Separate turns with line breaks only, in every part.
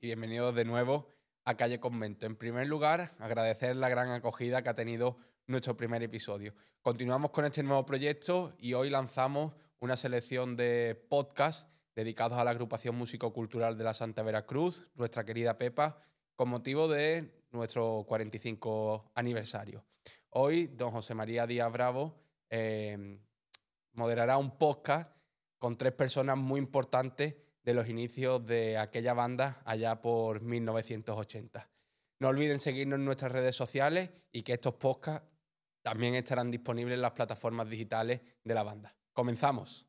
y bienvenidos de nuevo a Calle Convento. En primer lugar, agradecer la gran acogida que ha tenido nuestro primer episodio. Continuamos con este nuevo proyecto y hoy lanzamos una selección de podcasts dedicados a la agrupación músico-cultural de la Santa Veracruz, nuestra querida Pepa, con motivo de nuestro 45 aniversario. Hoy, don José María Díaz Bravo moderará un podcast con 3 personas muy importantes de los inicios de aquella banda allá por 1980. No olviden seguirnos en nuestras redes sociales y que estos podcasts también estarán disponibles en las plataformas digitales de la banda. ¡Comenzamos!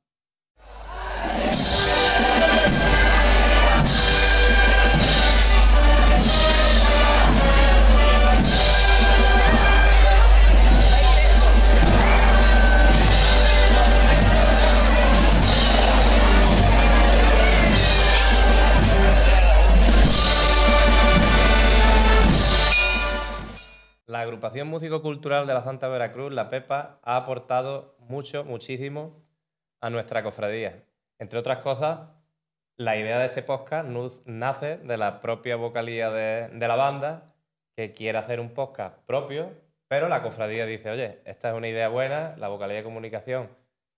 La agrupación músico-cultural de la Santa Veracruz, la Pepa, ha aportado muchísimo a nuestra cofradía. Entre otras cosas, la idea de este podcast nace de la propia vocalía de la banda, que quiere hacer un podcast propio, pero la cofradía dice, oye, esta es una idea buena, la vocalía de comunicación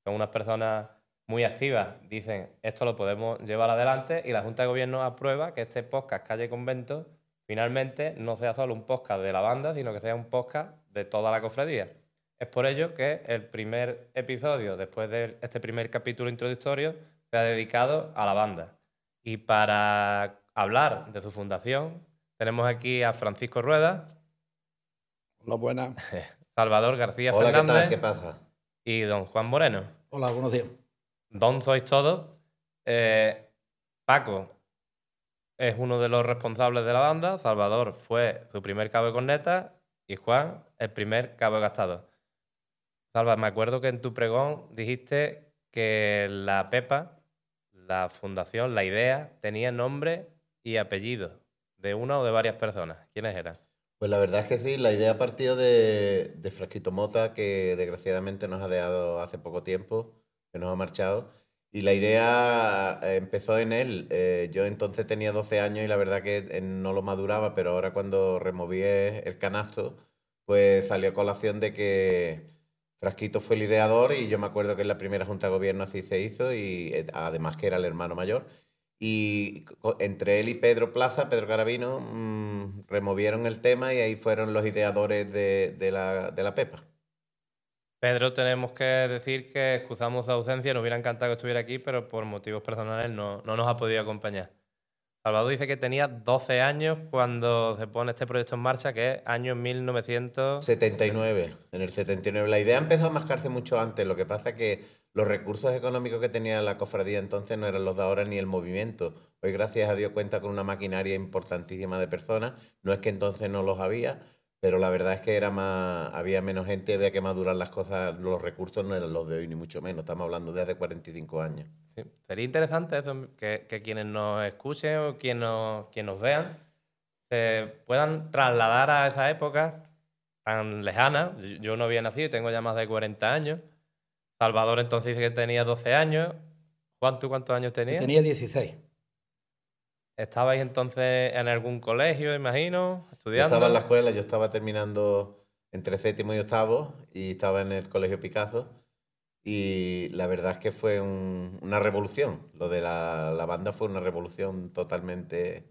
son unas personas muy activas, dicen, esto lo podemos llevar adelante, y la Junta de Gobierno aprueba que este podcast Calle Convento finalmente no sea solo un podcast de la banda, sino que sea un podcast de toda la cofradía. Es por ello que el primer episodio, después de este primer capítulo introductorio, se ha dedicado a la banda. Y para hablar de su fundación, tenemos aquí a Francisco Rueda.
Hola, buenas.
Salvador García
Hola,
Fernández.
¿qué tal? ¿Qué pasa?
Y don Juan Moreno.
Hola, buenos días.
Don sois todos. Paco es uno de los responsables de la banda, Salvador fue su primer cabo de corneta y Juan el primer cabo de gastado. Salva, me acuerdo que en tu pregón dijiste que la Pepa, la fundación, la idea, tenía nombre y apellido de una o de varias personas. ¿Quiénes eran?
Pues la verdad es que sí, la idea partió de Frasquito Mota, que desgraciadamente nos ha dejado hace poco tiempo, que nos ha marchado. Y la idea empezó en él. Yo entonces tenía 12 años y la verdad que no lo maduraba, pero ahora cuando removí el canasto, pues salió a colación de que Frasquito fue el ideador y yo me acuerdo que en la primera Junta de Gobierno así se hizo y además que era el hermano mayor. Y entre él y Pedro Plaza, Pedro Carabino, removieron el tema y ahí fueron los ideadores de la Pepa.
Pedro, tenemos que decir que excusamos su ausencia, nos hubiera encantado que estuviera aquí, pero por motivos personales no nos ha podido acompañar. Salvador dice que tenía 12 años cuando se pone este proyecto en marcha, que es año 1979.
En el 79. La idea empezó a mascarse mucho antes, lo que pasa es que los recursos económicos que tenía la cofradía entonces no eran los de ahora ni el movimiento. Hoy, gracias a Dios, cuenta con una maquinaria importantísima de personas. No es que entonces no los había, pero la verdad es que había menos gente, había que madurar las cosas, los recursos no eran los de hoy, ni mucho menos. Estamos hablando de hace 45 años.
Sí. Sería interesante eso, que quienes nos escuchen o quienes nos vean se puedan trasladar a esa época tan lejana. Yo no había nacido y tengo ya más de 40 años. Salvador entonces dice que tenía 12 años. Juan, ¿tú cuántos años tenías?
Yo tenía 16.
¿Estabais entonces en algún colegio, imagino, estudiando?
Yo estaba en la escuela, yo estaba terminando entre séptimo y octavo y estaba en el Colegio Picasso y la verdad es que fue una revolución. Lo de la banda fue una revolución totalmente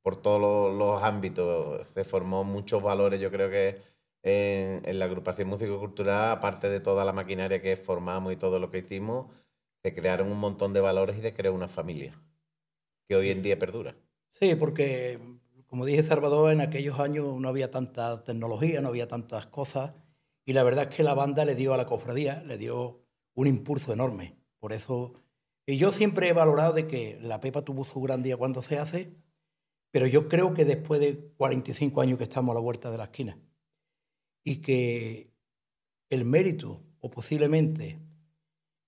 por todos los ámbitos. Se formó muchos valores, yo creo que en la agrupación músico-cultural, aparte de toda la maquinaria que formamos y todo lo que hicimos, se crearon un montón de valores y se creó una familia que hoy en día perdura.
Sí, porque, como dije, Salvador, en aquellos años no había tanta tecnología, no había tantas cosas, y la verdad es que la banda le dio a la cofradía, le dio un impulso enorme. Por eso, y yo siempre he valorado de que la Pepa tuvo su gran día cuando se hace, pero yo creo que después de 45 años que estamos a la vuelta de la esquina, y que el mérito, o posiblemente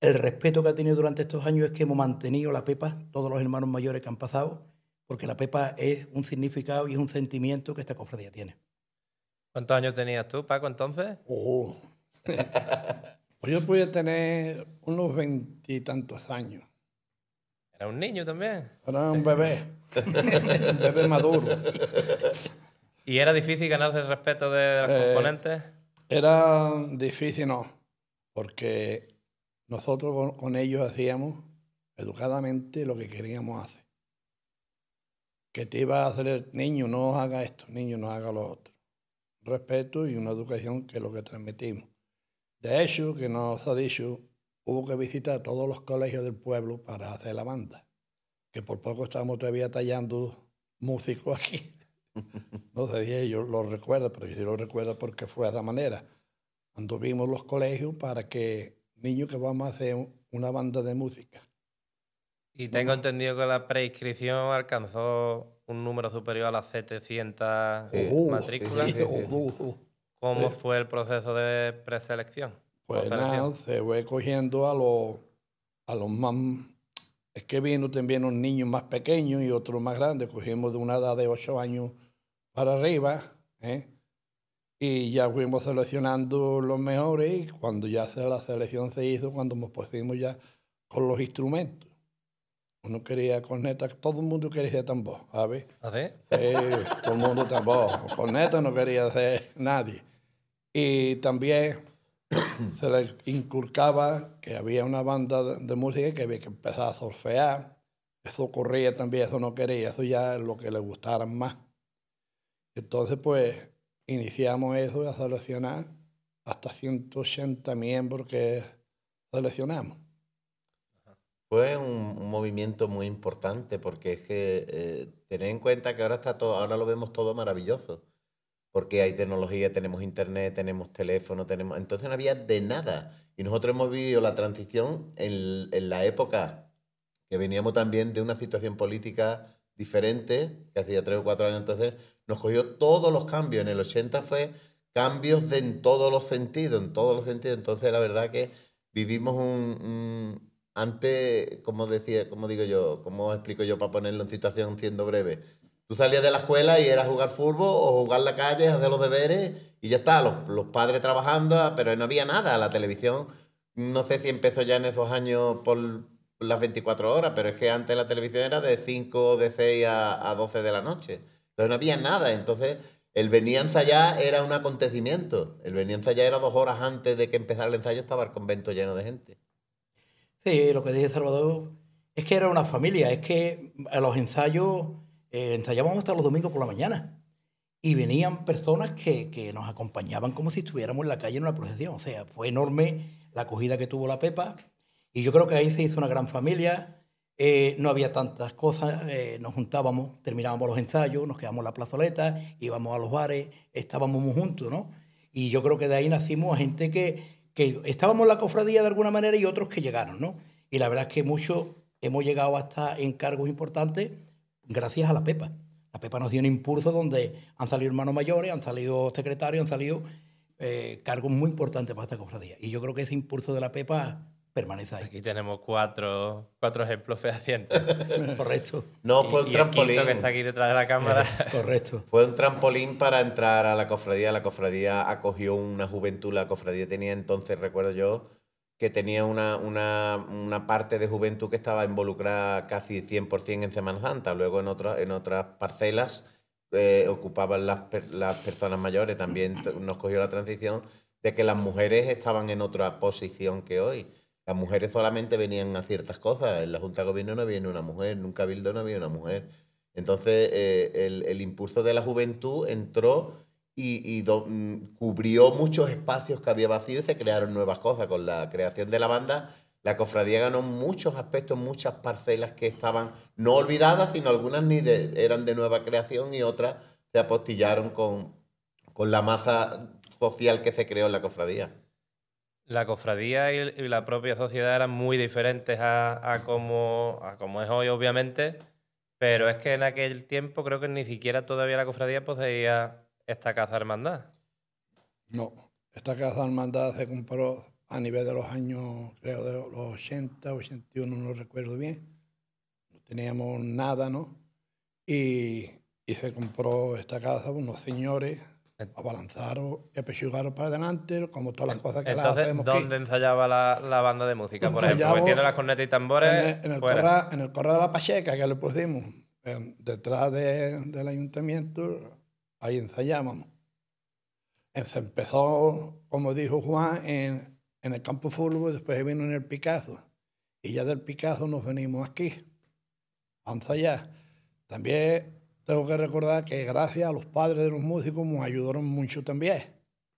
el respeto que ha tenido durante estos años, es que hemos mantenido la Pepa, todos los hermanos mayores que han pasado, porque la Pepa es un significado y es un sentimiento que esta cofradía tiene.
¿Cuántos años tenías tú, Paco, entonces?
Pues yo podía tener unos 20 y tantos años.
Era un niño también.
Era un bebé, un bebé maduro.
¿Y era difícil ganarse el respeto de los componentes?
Era difícil, no, porque nosotros con ellos hacíamos educadamente lo que queríamos hacer. Que te iba a hacer el niño, no haga esto, niño, no haga lo otro. Respeto y una educación que es lo que transmitimos. De hecho, que nos ha dicho, hubo que visitar todos los colegios del pueblo para hacer la banda. Que por poco estamos todavía tallando músicos aquí. No sé si ellos lo recuerdan, pero yo sí lo recuerdo porque fue de esa manera. Anduvimos los colegios para que niños que vamos a hacer una banda de música.
Y tengo entendido que la preinscripción alcanzó un número superior a las 700 matrículas.
sí, sí.
¿Cómo fue el proceso de preselección?
Pues nada, se fue cogiendo a los más... Es que vino también unos niños más pequeños y otros más grandes. Cogimos de una edad de 8 años para arriba, y ya fuimos seleccionando los mejores. Y cuando ya la selección se hizo, cuando nos pusimos ya con los instrumentos. Uno quería corneta, todo el mundo quería hacer tambor, ¿sabes?
¿Ah, sí?
Todo el mundo tambor. Corneta no quería hacer nadie. Y también se les inculcaba que había una banda de música que había que empezar a solfear. Eso ocurría también, eso no quería, eso ya es lo que le gustara más. Entonces, pues, iniciamos eso a seleccionar hasta 180 miembros que seleccionamos.
Fue un movimiento muy importante porque es que tened en cuenta que ahora está todo, ahora lo vemos todo maravilloso. Porque hay tecnología, tenemos internet, tenemos teléfono, tenemos... Entonces no había de nada. Y nosotros hemos vivido la transición en la época que veníamos también de una situación política diferente, que hacía 3 o 4 años. Entonces nos cogió todos los cambios. En el 80 fue cambios en todos los sentidos, en todos los sentidos. Entonces la verdad que vivimos antes, como digo yo, ¿cómo explico yo para ponerlo en situación siendo breve? Tú salías de la escuela y era jugar fútbol o jugar la calle, hacer los deberes y ya está, los padres trabajando, pero no había nada. La televisión, no sé si empezó ya en esos años por las 24 horas, pero es que antes la televisión era de 5, de 6 a 12 de la noche. Entonces no había nada. Entonces el venir a ensayar era un acontecimiento. El venir a ensayar era 2 horas antes de que empezara el ensayo, estaba el convento lleno de gente.
Sí, lo que dice Salvador es que era una familia, es que a los ensayos ensayábamos hasta los domingos por la mañana y venían personas que nos acompañaban como si estuviéramos en la calle en una procesión. O sea, fue enorme la acogida que tuvo la Pepa y yo creo que ahí se hizo una gran familia. No había tantas cosas, nos juntábamos, terminábamos los ensayos, nos quedábamos en la plazoleta, íbamos a los bares, estábamos muy juntos, ¿no? Y yo creo que de ahí nacimos a gente que estábamos en la cofradía de alguna manera y otros que llegaron, ¿no? Y la verdad es que muchos hemos llegado hasta encargos importantes gracias a la Pepa. La Pepa nos dio un impulso donde han salido hermanos mayores, han salido secretarios, han salido cargos muy importantes para esta cofradía. Y yo creo que ese impulso de la Pepa permanece ahí.
Aquí tenemos cuatro ejemplos fehacientes.
Correcto.
No, fue un trampolín.
Y el quinto que está aquí detrás de la cámara.
Correcto.
Fue un trampolín para entrar a la cofradía. La cofradía acogió una juventud. La cofradía tenía entonces, recuerdo yo, que tenía una parte de juventud que estaba involucrada casi 100% en Semana Santa. Luego en otras parcelas ocupaban las personas mayores. También nos cogió la transición de que las mujeres estaban en otra posición que hoy. Las mujeres solamente venían a ciertas cosas. En la Junta de Gobierno no había ni una mujer, en un cabildo no había una mujer. Entonces el impulso de la juventud entró y cubrió muchos espacios que había vacíos y se crearon nuevas cosas. Con la creación de la banda, la cofradía ganó muchos aspectos, muchas parcelas que estaban no olvidadas, sino algunas eran de nueva creación y otras se apostillaron con la masa social que se creó en la cofradía.
La cofradía y la propia sociedad eran muy diferentes a como es hoy, obviamente, pero es que en aquel tiempo creo que ni siquiera todavía la cofradía poseía esta casa hermandad.
No, esta casa hermandad se compró a nivel de los años, creo, de los 80, 81, no recuerdo bien. No teníamos nada, ¿no? Y se compró esta casa, unos señores abalanzaros y apechugaros para adelante, como todas las cosas que las
Entonces,
hacemos aquí.
¿dónde ensayaba la banda de música? Por ejemplo,
Ensayamos
metiendo las cornetas y tambores
En el
fuera.
corral de la Pacheca, que le pusimos detrás del ayuntamiento, ahí ensayábamos. Se empezó, como dijo Juan, en el campo fútbol, después vino en el Picasso. Y ya del Picasso nos venimos aquí a ensayar. También tengo que recordar que gracias a los padres de los músicos nos ayudaron mucho también,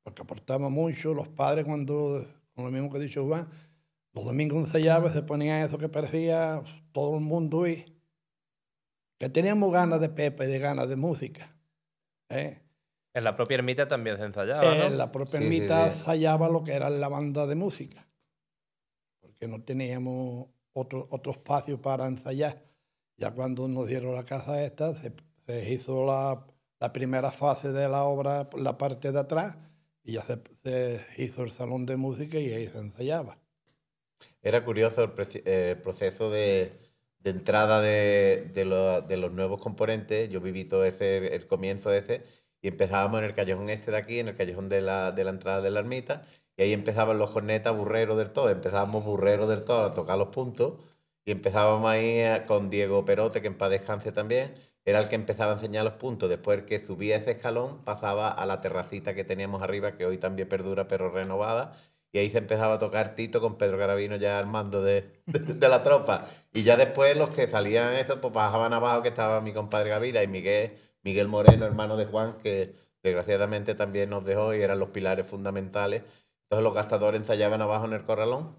porque aportaban mucho. Los padres, cuando, con lo mismo que ha dicho Juan, los domingos ensayaban, se ponía eso que parecía todo el mundo y que teníamos ganas de Pepa y de ganas de música.
En la propia ermita también se ensayaba, ¿no?
En la propia ermita ensayaba lo que era la banda de música, porque no teníamos otro espacio para ensayar. Ya cuando nos dieron la casa esta, se hizo la primera fase de la obra, la parte de atrás, y ya se hizo el salón de música y ahí se ensayaba.
Era curioso el proceso de entrada de los nuevos componentes. Yo viví todo el comienzo ese, y empezábamos en el callejón este de aquí, en el callejón de la entrada de la ermita, y ahí empezaban los cornetas burreros del todo. Empezábamos burreros del todo a tocar los puntos, y empezábamos ahí con Diego Perote, que en paz descanse también, era el que empezaba a enseñar los puntos. Después, el que subía ese escalón pasaba a la terracita que teníamos arriba, que hoy también perdura, pero renovada, y ahí se empezaba a tocar Tito con Pedro Garavino ya al mando de la tropa. Y ya después los que salían eso, pues bajaban abajo, que estaba mi compadre Gavira y Miguel Moreno, hermano de Juan, que desgraciadamente también nos dejó y eran los pilares fundamentales. Entonces los gastadores ensayaban abajo en el corralón,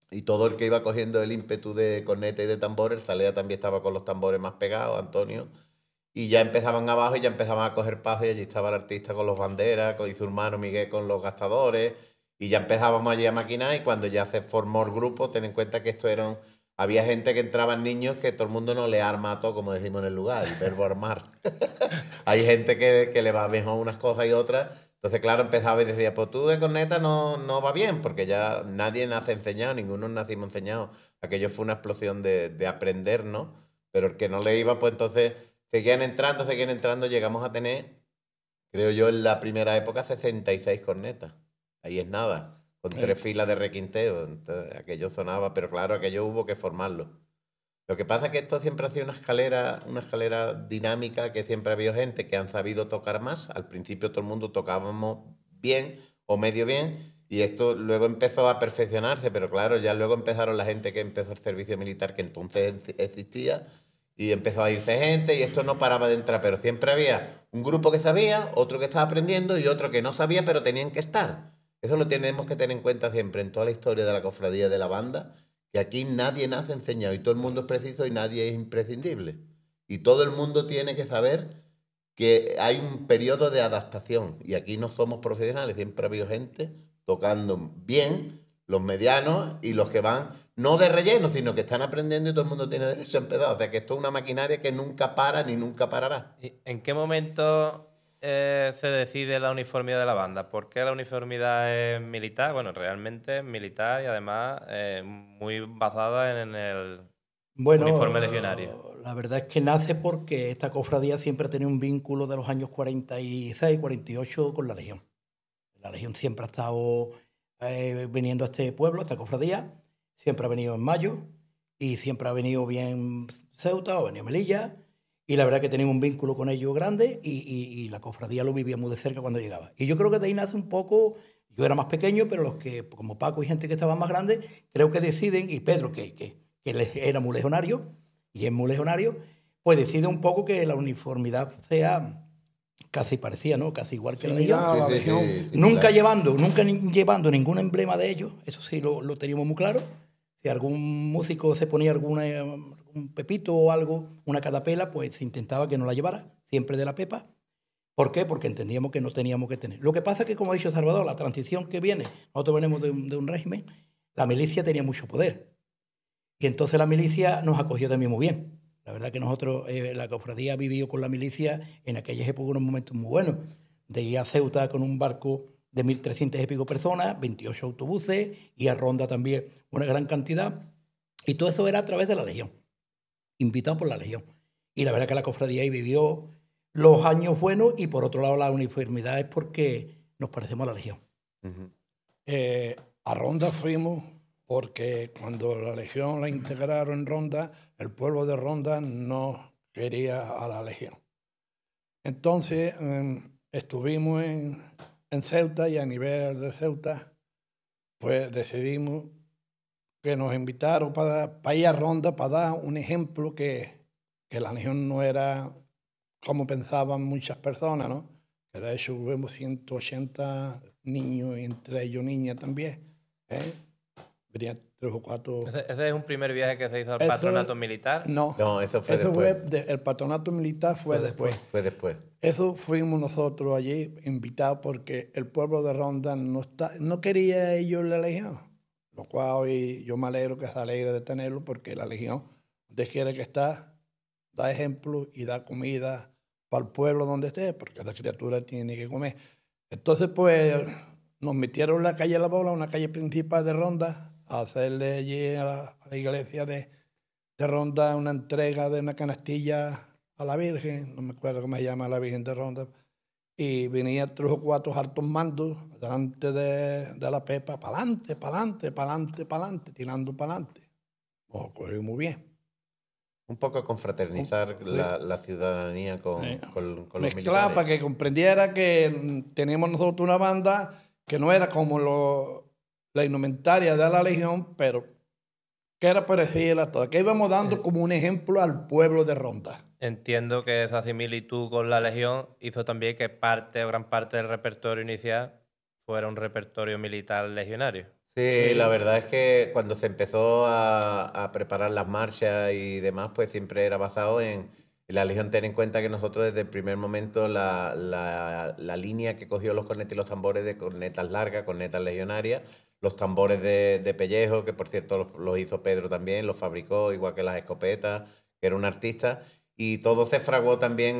y todo el que iba cogiendo el ímpetu de corneta y de tambores, Zalea también estaba con los tambores más pegados, Antonio, y ya empezaban abajo y ya empezaban a coger paso, y allí estaba el artista con los banderas, y su hermano Miguel con los gastadores, y ya empezábamos allí a maquinar. Y cuando ya se formó el grupo, ten en cuenta que había gente que entraban, niños, que todo el mundo no le arma a todo, como decimos en el lugar, el verbo armar. Hay gente que le va mejor unas cosas y otras. Entonces, claro, empezaba y decía, pues tú de corneta no va bien, porque ya nadie nace enseñado, ninguno nacimos enseñados. Aquello fue una explosión de aprender, ¿no? Pero el que no le iba, pues entonces seguían entrando, llegamos a tener, creo yo, en la primera época, 66 cornetas. Ahí es nada, con 3 filas de requinteo. Entonces, aquello sonaba, pero claro, aquello hubo que formarlo. Lo que pasa es que esto siempre ha sido una escalera dinámica, que siempre ha habido gente que han sabido tocar más. Al principio todo el mundo tocábamos bien o medio bien, y esto luego empezó a perfeccionarse, pero claro, ya luego empezaron la gente que empezó el servicio militar, que entonces existía, y empezó a irse gente, y esto no paraba de entrar, pero siempre había un grupo que sabía, otro que estaba aprendiendo y otro que no sabía, pero tenían que estar. Eso lo tenemos que tener en cuenta siempre en toda la historia de la cofradía de la banda, que aquí nadie nace enseñado y todo el mundo es preciso y nadie es imprescindible. Y todo el mundo tiene que saber que hay un periodo de adaptación, y aquí no somos profesionales, siempre ha habido gente tocando bien, los medianos y los que van, no de relleno, sino que están aprendiendo, y todo el mundo tiene derecho a empezar. O sea, que esto es una maquinaria que nunca para ni nunca parará.
¿Y en qué momento se decide la uniformidad de la banda? ¿Por qué la uniformidad es militar? Bueno, realmente es militar, y además muy basada en el uniforme legionario.
La verdad es que nace porque esta cofradía siempre ha tenido un vínculo de los años 46, 48 con la Legión. La Legión siempre ha estado viniendo a este pueblo, a esta cofradía. Siempre ha venido en mayo, y siempre ha venido bien Ceuta o venido Melilla. Y la verdad que tenía un vínculo con ellos grande, y la cofradía lo vivía muy de cerca cuando llegaba. Y yo creo que de ahí nace un poco. Yo era más pequeño, pero los que, como Paco y gente que estaba más grande, creo que deciden, y Pedro, que era muy legionario, y es muy legionario, pues decide un poco que la uniformidad sea casi parecida, ¿no? Casi igual que la Legión. Nunca llevando ningún emblema de ellos, eso sí lo teníamos muy claro. Si algún músico se ponía un pepito o algo, una catapela, pues se intentaba que no la llevara, siempre de la Pepa. ¿Por qué? Porque entendíamos que no teníamos que tener. Lo que pasa es que, como ha dicho Salvador, la transición que viene, nosotros venimos de un régimen, la milicia tenía mucho poder. Y entonces la milicia nos acogió también muy bien. La verdad que nosotros, la cofradía ha vivido con la milicia en aquellas épocas unos momentos muy buenos. De ir a Ceuta con un barco de 1.300 y pico personas, 28 autobuses, y a Ronda también una gran cantidad. Y todo eso era a través de la Legión, invitado por la Legión. Y la verdad que la cofradía ahí vivió los años buenos y por otro lado la uniformidad es porque nos parecemos a la Legión.
A Ronda fuimos porque cuando la Legión la integraron en Ronda, el pueblo de Ronda no quería a la Legión. Entonces estuvimos en Ceuta y a nivel de Ceuta pues decidimos que nos invitaron para ir a Ronda para dar un ejemplo que la Legión no era como pensaban muchas personas, ¿no? Que de hecho hubo 180 niños y entre ellos niñas también. Venían 3 o 4.
¿Ese es un primer viaje que se hizo al patronato militar?
No,
eso fue después.
El patronato militar fue después.
Fue después.
Eso fuimos nosotros allí invitados porque el pueblo de Ronda no quería ellos la Legión. Lo cual y yo me alegro que se alegre de tenerlo porque la Legión, donde quiere que está, da ejemplo y da comida para el pueblo donde esté, porque la criatura tiene que comer. Entonces, pues, nos metieron en la calle La Bola, una calle principal de Ronda, a hacerle allí a la iglesia de Ronda una entrega de una canastilla a la Virgen, no me acuerdo cómo se llama la Virgen de Ronda, y venía 3 o 4 altos mandos delante de la Pepa, para adelante, tirando para adelante. Nos cogió muy bien.
Un poco confraternizar la ciudadanía con los
Mezclar
militares.
para que comprendiera que teníamos nosotros una banda que no era como la indumentaria de la Legión, pero que era parecida a todas. Que íbamos dando como un ejemplo al pueblo de Ronda.
Entiendo que esa similitud con la Legión hizo también que parte o gran parte del repertorio inicial fuera un repertorio militar legionario.
Sí, la verdad es que cuando se empezó a preparar las marchas y demás, pues siempre era basado en la Legión. Ten en cuenta que nosotros desde el primer momento la línea que cogió los cornetas y los tambores de cornetas largas, cornetas legionarias, los tambores de pellejo, que por cierto los hizo Pedro también, los fabricó, igual que las escopetas, que era un artista. Y todo se fraguó también,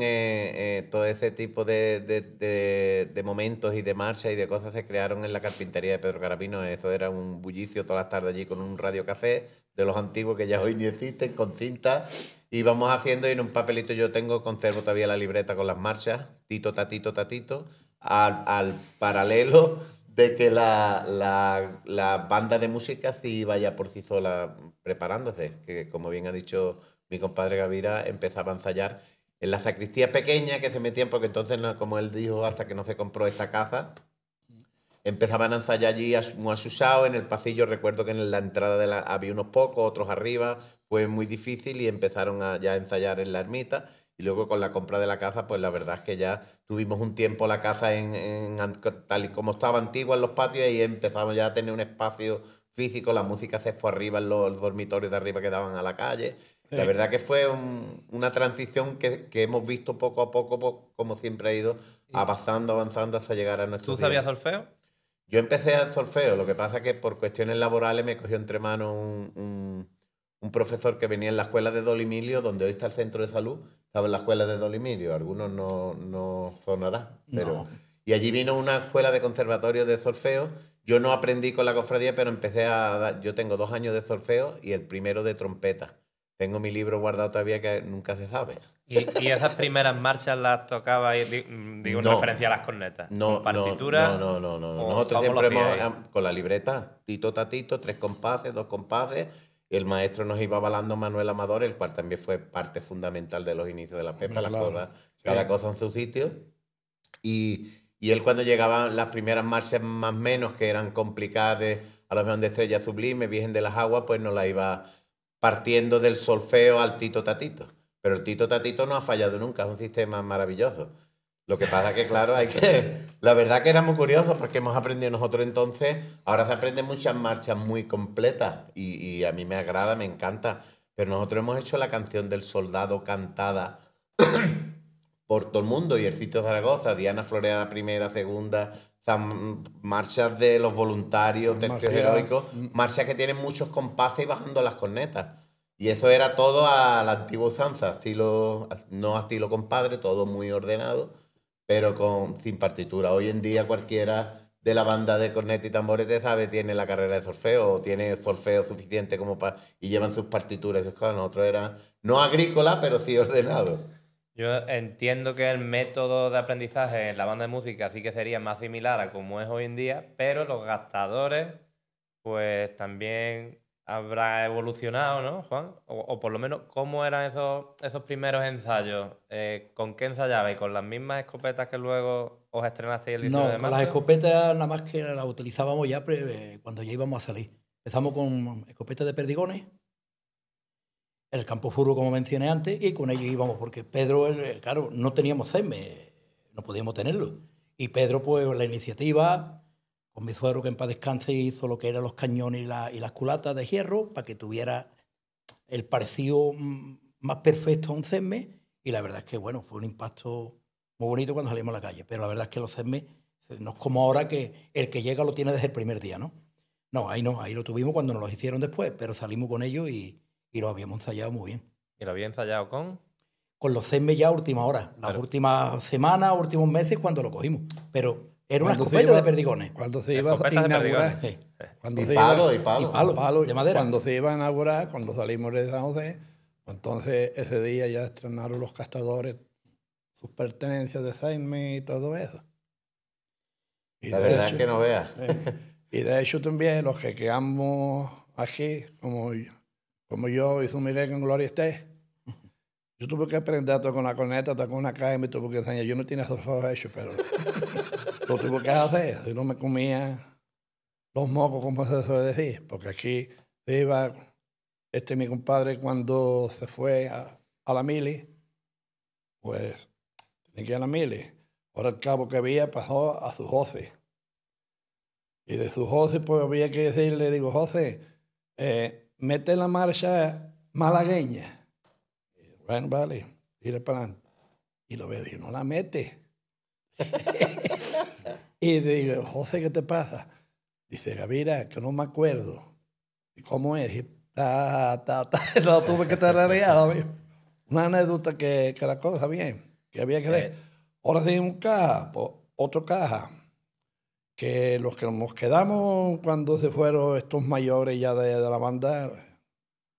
todo ese tipo de momentos y de marchas y de cosas se crearon en la carpintería de Pedro Carapino. Eso era un bullicio todas las tardes allí con un radiocafé de los antiguos que ya hoy ni existen, con cinta. Íbamos haciendo y en un papelito conservo todavía la libreta con las marchas, tito, tatito, tatito, al paralelo de que la banda de música sí iba ya por sí sola preparándose, que como bien ha dicho mi compadre Gavira, empezaba a ensayar en la sacristía pequeña que se metían, porque entonces, como él dijo, hasta que no se compró esta casa, empezaban a ensayar allí muy asusados en el pasillo. Recuerdo que en la entrada había unos pocos, otros arriba, fue muy difícil y empezaron ya a ensayar en la ermita. Y luego con la compra de la casa, pues la verdad es que ya tuvimos un tiempo la casa tal y como estaba antigua en los patios, y empezamos ya a tener un espacio físico. La música se fue arriba en los dormitorios de arriba que daban a la calle. Sí. La verdad que fue una transición que hemos visto poco a poco, como siempre ha ido avanzando hasta llegar a nuestro
¿Tú sabías solfeo?
Yo empecé a solfeo, lo que pasa es que por cuestiones laborales me cogió entre manos un profesor que venía en la escuela de Dolimilio, donde hoy está el centro de salud. Estaba en la escuela de Dolimilio, algunos no sonará, pero... No. Y allí vino una escuela de conservatorio de solfeo. Yo no aprendí con la cofradía, pero empecé a dar... Yo tengo 2 años de solfeo y el primero de trompeta. Tengo mi libro guardado todavía que nunca se sabe.
¿Y esas primeras marchas las tocaba, digo, en referencia a las cornetas?
No,
¿con partitura?
No. Nosotros siempre con la libreta, tito, tatito, 3 compases, 2 compases. Y el maestro nos iba avalando, Manuel Amador, el cual también fue parte fundamental de los inicios de la Pepa, cada cosa en su sitio. Y él, cuando llegaban las primeras marchas más o menos, que eran complicadas, a lo mejor de Estrella Sublime, Virgen de las Aguas, pues nos la iba partiendo del solfeo al tito tatito. Pero el tito tatito no ha fallado nunca, es un sistema maravilloso. Lo que pasa que, claro, la verdad que era muy curioso porque hemos aprendido nosotros entonces. Ahora se aprenden muchas marchas muy completas y a mí me agrada, me encanta. Pero nosotros hemos hecho la canción del soldado cantada por todo el mundo, y el sitio de Zaragoza, Diana Floreada primera, segunda, marchas de los voluntarios, tercios heroicos, marchas que tienen muchos compases y bajando las cornetas. Y eso era todo a la antigua usanza, no a estilo compadre, todo muy ordenado, pero sin partitura. Hoy en día cualquiera de la banda de corneta y tambores, te sabe, tiene la carrera de solfeo, o tiene solfeo suficiente como y llevan sus partituras. Nosotros era no agrícola, pero sí ordenado.
Yo entiendo que el método de aprendizaje en la banda de música sí que sería más similar a como es hoy en día, pero los gastadores, pues también habrá evolucionado, ¿no, Juan? O por lo menos, ¿cómo eran esos primeros ensayos? ¿Con qué ensayabais? ¿Con las mismas escopetas que luego os estrenasteis el 19
No,
de
con
marzo?
las escopetas nada más que las utilizábamos ya cuando ya íbamos a salir. Empezamos con escopetas de perdigones, el campo furbo, como mencioné antes, y con ellos íbamos, porque Pedro, claro, no teníamos CESME, no podíamos tenerlo. Y Pedro, pues la iniciativa, con mi suegro que en paz descanse, hizo lo que eran los cañones y las culatas de hierro para que tuviera el parecido más perfecto a un CESME. Y la verdad es que, bueno, fue un impacto muy bonito cuando salimos a la calle. Pero la verdad es que los CESME no es como ahora que el que llega lo tiene desde el primer día, ¿no? No, ahí lo tuvimos cuando nos los hicieron después, pero salimos con ellos y lo habíamos ensayado muy bien.
¿Y lo había ensayado con?
Con los CESME ya a última hora, las últimas semanas, últimos meses cuando lo cogimos. Pero era una escopeta de perdigones.
Cuando se iba a
Escopetas de
inaugurar.
perdigones.
Sí.
Cuando
Y
se
palo,
iba,
y palo.
Palo de madera.
Cuando se iba a inaugurar, cuando salimos de San José, pues entonces ese día ya estrenaron los castadores, sus pertenencias de CESME y todo eso. Y
La
de
verdad
hecho,
es que no veas.
y de hecho también los que quedamos aquí, como yo y su Miguel en Gloria esté, yo tuve que aprender a tocar una corneta, tocar una caja y me tuve que enseñar. Yo no tenía esos ojos hechos, pero lo tuve que hacer. Si no me comía los mocos, como se suele decir, porque aquí se iba, mi compadre cuando se fue a la mili, pues tenía que ir a la mili. Ahora el cabo que había pasó a su José. Y de su José, pues había que decirle, digo, José, mete la marcha malagueña. Y, bueno, vale, tire para adelante. Y lo veo, digo, no la mete. Y digo, José, ¿qué te pasa? Dice, Gavira, que no me acuerdo. ¿Y cómo es? Y, lo tuve que tararear. Una anécdota que la cosa bien, que había que hacer. Ahora sí, un caja, pues, otro caja. Que los que nos quedamos cuando se fueron estos mayores ya de la banda,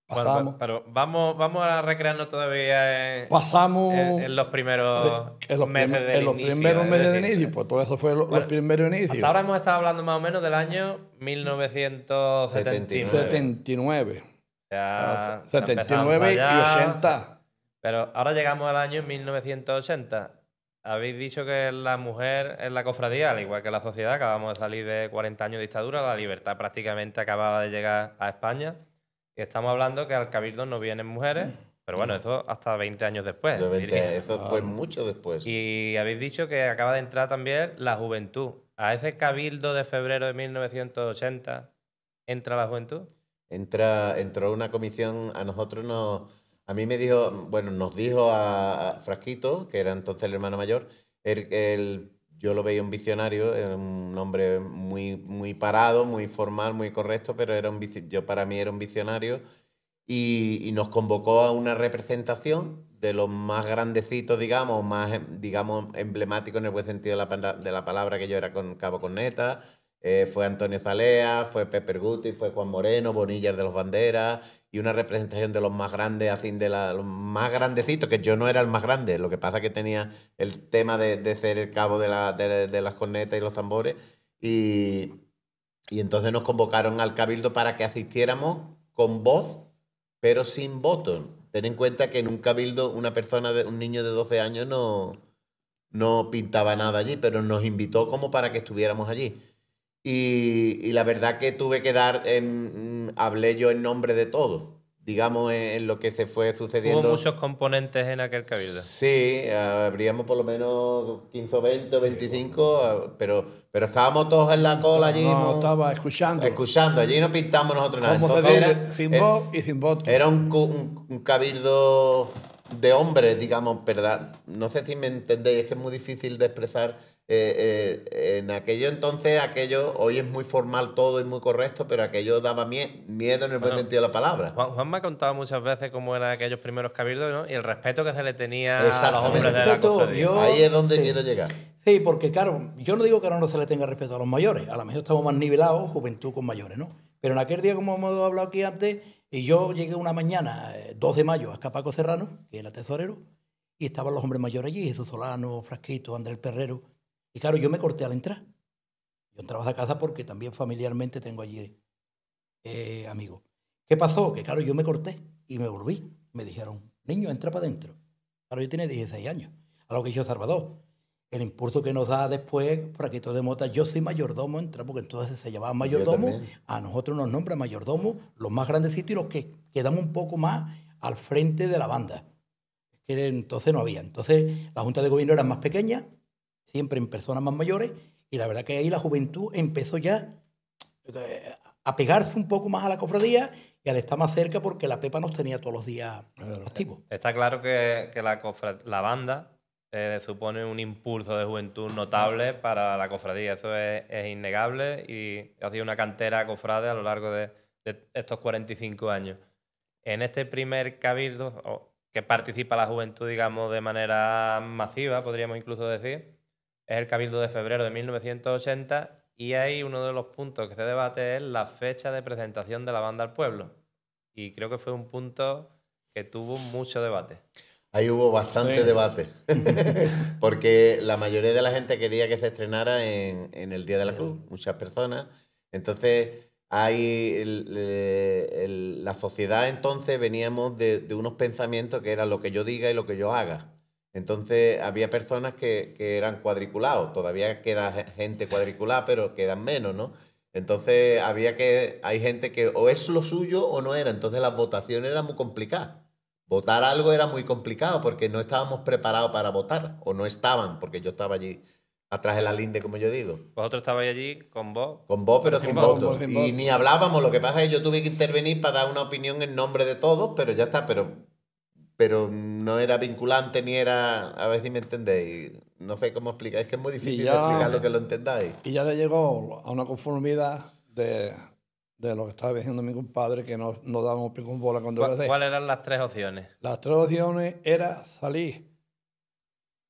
pasamos.
Bueno, pero vamos a recrearnos todavía
Pasamos
en los primeros meses del
en los
inicio,
primeros
es
meses de
decir,
inicio, pues todo eso fue los primeros inicios.
hasta ahora hemos estado hablando más o menos del año 1979.
79.
O sea, se ha
79 y
empezado a ensayar.
80.
Pero ahora llegamos al año 1980. Habéis dicho que la mujer en la cofradía, al igual que la sociedad, acabamos de salir de 40 años de dictadura, la libertad prácticamente acababa de llegar a España. Y estamos hablando que al cabildo no vienen mujeres, pero bueno, eso hasta 20 años después.
Eso fue mucho después.
Y habéis dicho que acaba de entrar también la juventud. ¿A ese cabildo de febrero de 1980 entra la juventud?
Entró una comisión, a mí me dijo, bueno, nos dijo a Frasquito, que era entonces el hermano mayor, yo lo veía un visionario, era un hombre muy, muy parado, muy formal, muy correcto, pero para mí era un visionario, y nos convocó a una representación de los más grandecitos, digamos, más emblemáticos en el buen sentido de la palabra, que yo era con Cabo Corneta. Fue Antonio Zalea, fue Pepe Guti, fue Juan Moreno, Bonillas de los Banderas, y una representación de los más grandes, así los más grandecitos, que yo no era el más grande, lo que pasa que tenía el tema de ser el cabo de las cornetas y los tambores, y entonces nos convocaron al cabildo para que asistiéramos con voz, pero sin voto. Ten en cuenta que en un cabildo un niño de 12 años no pintaba nada allí, pero nos invitó como para que estuviéramos allí. Y la verdad que tuve que hablé yo en nombre de todos, digamos, en lo que se fue sucediendo.
Hubo muchos componentes en aquel cabildo.
Sí, habríamos por lo menos 15 o 20 o 25, pero estábamos todos en la cola allí.
No, estaba escuchando.
Escuchando, allí no pintamos nosotros nada.
Como se dice, sin voz y sin voto.
Era un cabildo de hombres, digamos, ¿verdad? No sé si me entendéis, es que es muy difícil de expresar. En aquello entonces, hoy es muy formal todo y muy correcto, pero aquello daba miedo en el buen sentido de la palabra.
Juan me ha contado muchas veces cómo eran aquellos primeros cabildos, ¿no? Y el respeto que se le tenía a los hombres de la cofradía.
Ahí es donde quiero llegar.
Sí, porque claro, yo no digo que ahora no se le tenga respeto a los mayores, a lo mejor estamos más nivelados, juventud con mayores, ¿no? Pero en aquel día, como hemos hablado aquí antes, y yo llegué una mañana, 2 de mayo, a Escapaco Serrano, que era tesorero, y estaban los hombres mayores allí, Jesús Solano, Frasquito, Andrés Perrero. Y claro, yo me corté al entrar. Yo entraba a la casa porque también familiarmente tengo allí amigos. ¿Qué pasó? Que claro, yo me corté y me volví. Me dijeron, niño, entra para adentro. Claro, yo tenía 16 años. A lo que hizo Salvador. El impulso que nos da después, Frasquito de Mota, yo soy mayordomo, entra, porque entonces se llamaban mayordomo. A nosotros nos nombran mayordomo, los más grandecitos y los que quedamos un poco más al frente de la banda. Que entonces no había. Entonces la Junta de Gobierno era más pequeña, siempre en personas más mayores, y la verdad que ahí la juventud empezó ya a pegarse un poco más a la cofradía y al estar más cerca, porque la Pepa nos tenía todos los días activos.
Está claro que la banda supone un impulso de juventud notable para la cofradía. Eso es innegable y ha sido una cantera cofrade a lo largo de estos 45 años. En este primer cabildo, que participa la juventud, digamos, de manera masiva, podríamos incluso decir, es el Cabildo de febrero de 1980, y ahí uno de los puntos que se debate es la fecha de presentación de la banda al pueblo. Y creo que fue un punto que tuvo mucho debate.
Ahí hubo bastante debate, porque la mayoría de la gente quería que se estrenara en el Día de la Cruz, muchas personas. Entonces, la sociedad entonces veníamos de unos pensamientos que era lo que yo diga y lo que yo haga. Entonces, había personas que eran cuadriculados, todavía queda gente cuadriculada, pero quedan menos, ¿no? Entonces, hay gente que o es lo suyo o no era, entonces las votaciones eran muy complicadas. Votar algo era muy complicado porque no estábamos preparados para votar, o no estaban, porque yo estaba allí atrás de la linde, como yo digo.
Vosotros estabais allí con voz.
Con voz, pero sin voto. Y ni hablábamos, lo que pasa es que yo tuve que intervenir para dar una opinión en nombre de todos, pero ya está, pero no era vinculante ni era, a ver si me entendéis. No sé cómo explicar, es que es muy difícil de explicar lo que lo entendáis.
Y ya le llegó a una conformidad de lo que estaba diciendo mi compadre, que no dábamos pico en bola cuando
¿Cuáles eran las tres opciones?
Las tres opciones era salir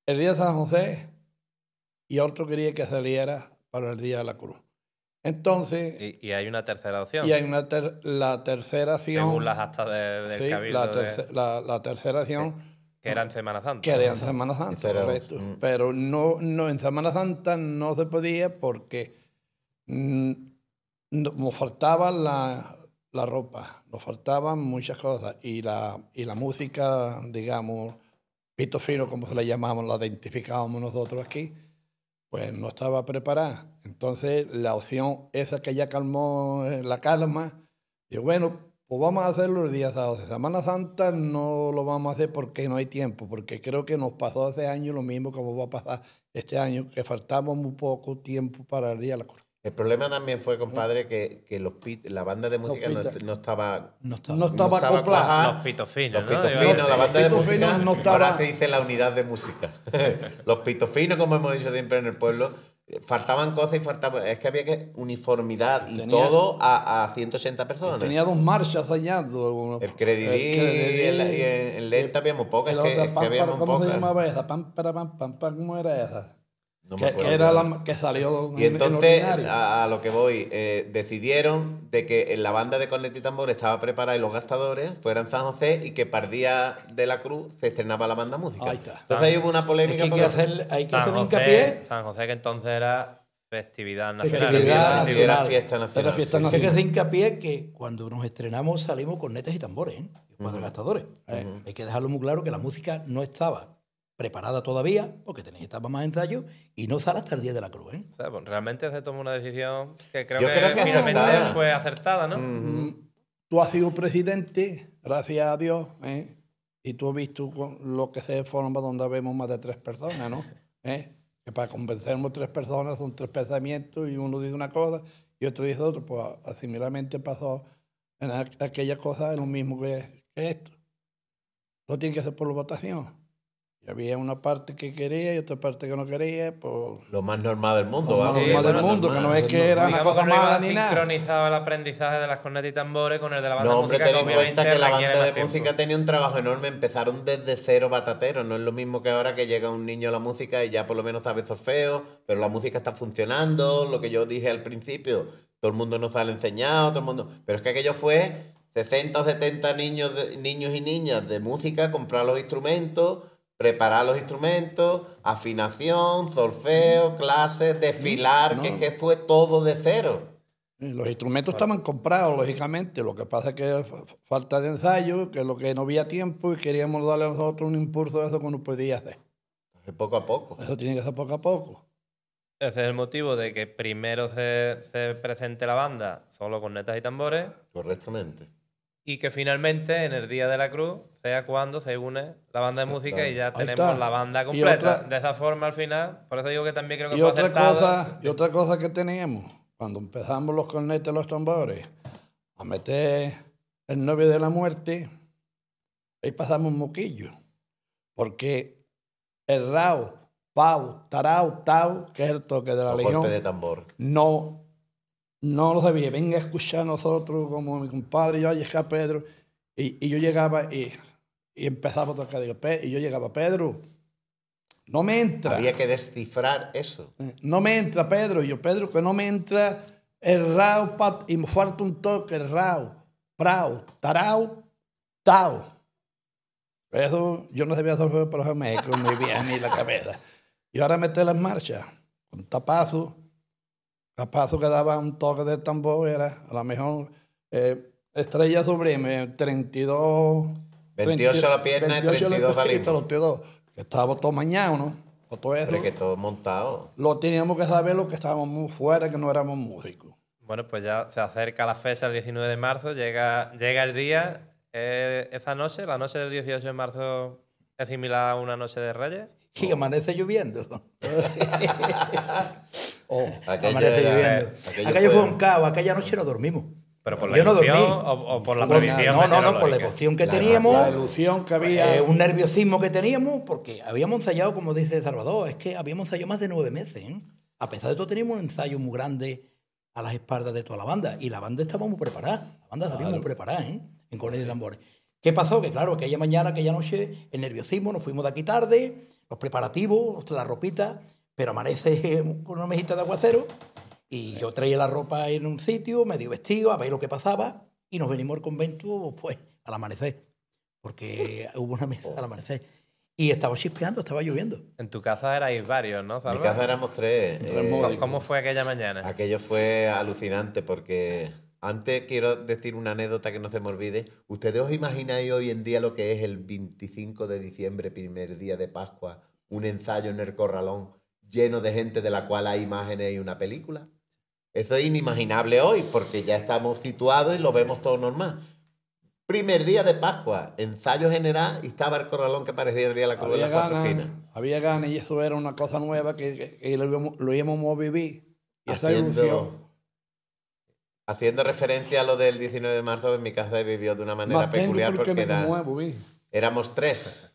el día de San José y otro quería que saliera para el Día de la Cruz. Entonces...
Y hay una tercera opción.
Y hay la tercera opción...
Según las actas del
sí,
Cabildo.
La tercera opción...
Que era en Semana Santa.
Que era en Semana Santa, correcto. Pero no, en Semana Santa no se podía porque nos faltaba la ropa, nos faltaban muchas cosas. Y la música, digamos, pito fino, como se le llamamos, la identificábamos nosotros aquí, pues no estaba preparada. Entonces, la opción esa que ya calmó la calma, digo, bueno, pues vamos a hacerlo el día sábado. Semana Santa no lo vamos a hacer porque no hay tiempo, porque creo que nos pasó hace años lo mismo como va a pasar este año, que faltaba muy poco tiempo para el Día de la Cruz.
El problema también fue, compadre, que la banda de música no estaba
acoplada.
Los pitos finos,
Los pitos finos, la banda de música
no estaba...
Ahora se dice la unidad de música. Los pitos finos, como hemos dicho siempre en el pueblo, faltaban cosas y es que había que uniformidad y todo a 180 personas.
Tenía dos marchas allá.
El Credidí y en lenta habíamos pocas.
¿Cómo se llamaba esa? ¿Cómo era esa?
No me acuerdo.
Que era la que salió
y entonces, a lo que voy, decidieron de que la banda de corneta y tambor estaba preparada y los gastadores fueran San José y que para el Día de la Cruz se estrenaba la banda música.
Ahí está.
Entonces ahí hubo una polémica.
Es que hay que hacer hincapié.
San José, que entonces era festividad nacional.
Era fiesta nacional.
Era fiesta nacional. Hay que hacer hincapié que cuando nos estrenamos salimos con netas y tambores, cuando gastadores. Hay que dejarlo muy claro que la música no estaba preparada todavía, porque estaba más ensayo, y no sale hasta el Día de la Cruz.
O sea, pues realmente se tomó una decisión que creo que finalmente fue acertada, ¿no?
Tú has sido presidente, gracias a Dios, y tú has visto lo que se forma donde vemos más de 3 personas, ¿no? Que para convencernos 3 personas son 3 pensamientos y uno dice una cosa y otro dice otra. Pues similarmente pasó en aquella cosa, es lo mismo que esto. Todo tiene que ser por la votación. Y había una parte que quería y otra parte que no quería. Pues,
lo más normal del mundo.
Lo más normal del mundo, que no es que era una cosa mala ni nada.
Sincronizaba el aprendizaje de las cornetas y tambores con el de la banda
de
música.
No, hombre, ten en cuenta que la banda de música tenía un trabajo enorme. Empezaron desde cero batateros. No es lo mismo que ahora que llega un niño a la música y ya por lo menos sabe solfeo, pero la música está funcionando. Lo que yo dije al principio, todo el mundo nos sale enseñado, todo el mundo. Pero es que aquello fue 60 o 70 niños y niñas de música, comprar los instrumentos, preparar los instrumentos, afinación, solfeo, clases, desfilar,
No.
que fue todo de cero.
Los instrumentos estaban comprados, lógicamente. Lo que pasa es que falta de ensayo, que es lo que no había tiempo y queríamos darle a nosotros un impulso de eso que no podía hacer.
Poco a poco.
Eso tiene que ser poco a poco.
Ese es el motivo de que primero se presente la banda solo con netas y tambores
Correctamente.
y que finalmente en el Día de la Cruz sea cuando se une la banda de música y ya
Ahí
tenemos
está.
la banda
Y
completa.
otra-
De esa forma al final, por eso digo que también creo que
Y
fue
otra,
acertado.
y otra cosa que teníamos, cuando empezamos los cornetes y los tambores, a meter el novio de la muerte, ahí pasamos un moquillo. Porque el rao, pau, tarau, tau, que es el toque de la
Los
legión,
golpes de tambor.
no lo sabía. Venga a escuchar a nosotros, como mi compadre, yo llegaba Pedro, y yo llegaba y empezaba a tocar. Y yo llegaba, Pedro, no me entra.
Había que descifrar eso.
No me entra, Pedro. Y yo, Pedro, que no me entra el rao, y me falta un toque, el rao, prau, tarau, tau. Eso yo no sabía hacer, pero se me quedó muy bien ni la cabeza. Y ahora meter en marcha, con tapazo que daba un toque de tambor, era a lo mejor Estrella Sublime, 32...
28 a la pierna y 32 de limbo.
32, que estaba todo mañana, ¿no? O todo eso.
Hombre, que todo montado.
Lo teníamos que saber lo que estábamos muy fuera, que no éramos músicos.
Bueno, pues ya se acerca la fecha, el 19 de marzo, llega el día. Esa noche, la noche del 18 de marzo, es similar a una noche de Reyes.
Y amanece lloviendo.
Aquello
Amanece
era-
lloviendo.
aquello
Aquello
fue-
fue un caos. Aquella noche no dormimos.
Pero por la
Yo no
ilusión
dormí.
o por la
Por
previsión.
No, por la
meteorológica.
emoción que
La
teníamos.
La ilusión que había.
Un nerviosismo que teníamos, porque habíamos ensayado, como dice Salvador, es que habíamos ensayado más de 9 meses. ¿eh? A pesar de todo, teníamos un ensayo muy grande a las espaldas de toda la banda. Y la banda estaba muy preparada. La banda salía muy preparada, en cornetas y tambores. ¿Qué pasó? Que claro, aquella mañana, aquella noche, el nerviosismo, nos fuimos de aquí tarde, los preparativos, la ropita, pero amanece con una mejita de aguacero. Y yo traía la ropa en un sitio, medio vestido, a ver lo que pasaba. Y nos venimos al convento, pues, al amanecer. Porque hubo una mesa al amanecer. Y estaba chispeando, estaba lloviendo.
En tu casa erais varios, ¿no,
En
Salva?
mi casa éramos tres.
¿Cómo fue aquella mañana?
Aquello fue alucinante porque antes quiero decir una anécdota que no se me olvide. ¿Ustedes os imagináis hoy en día lo que es el 25 de diciembre, primer día de Pascua, un ensayo en el Corralón lleno de gente de la cual hay imágenes y una película? Eso es inimaginable hoy porque ya estamos situados y lo vemos todo normal. Primer día de Pascua, ensayo general y estaba el Corralón que parecía el día de la Cruz de las Cuatro Esquinas.
Había ganas y eso era una cosa nueva que lo íbamos a vivir. Y esa ilusión.
Haciendo referencia a lo del 19 de marzo, en mi casa se vivió de una manera
Más tengo
peculiar
porque
porque
me conmuevo, vi.
éramos tres.